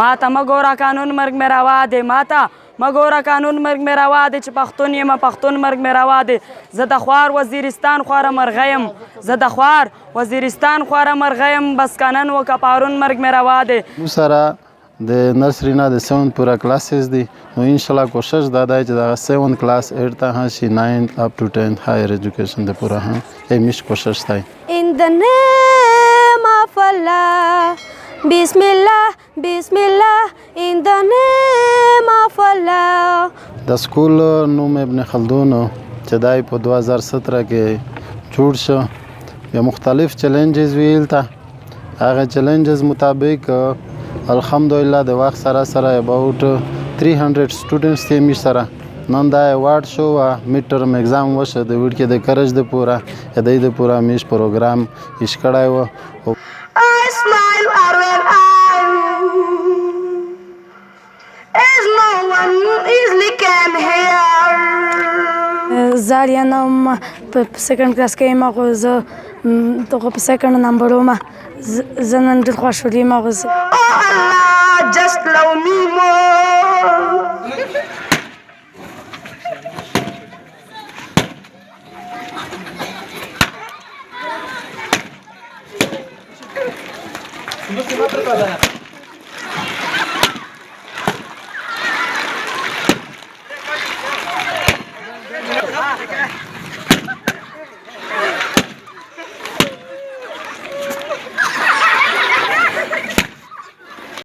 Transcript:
ماته مه ګوره قانون مرګ مې روا دی ماته مه ګوره قانون مرګ مې روا دی چې پښتون یم پښتون مرګ مې روا دی زه د خوار وزیرستان خواره مرغه یم زه د خوار وزیرستان خواره مرغه یم بس که نن و که پرون مرګ مې روا دی موږ سره د نرسري نه د 7 پوره کلاسز دي نو انشاءالله کوشش دا دی چې دغه 7 کلاس 8 ته هم شي 9 up to 10 higher education د پوره هم همیش کوشش دی In the name of Allah Bismillah Bismillah In the name of Allah د سکول نوم ابن خلدون چې دای په 2017 کې جوړ شو یا مختلف چیلنجز ویل تا هغه چیلنجز مطابق الحمدلله د وخت سره سره about 300 سټوډنټس ته می سره نن دا ایوارډ شو میډ ټرم ایگزام وشه د ویډ کې د کرج د پورا د پورا میش پروګرام هیڅ کړای و I smile when as no one easily can hear زاریا نوم په سیکنډ کلاس کې ما خو زه دغه په سیکنډ نمبر وم زه نن ډېر خوشحاله یم Oh Allah just love me more No se va a preparar.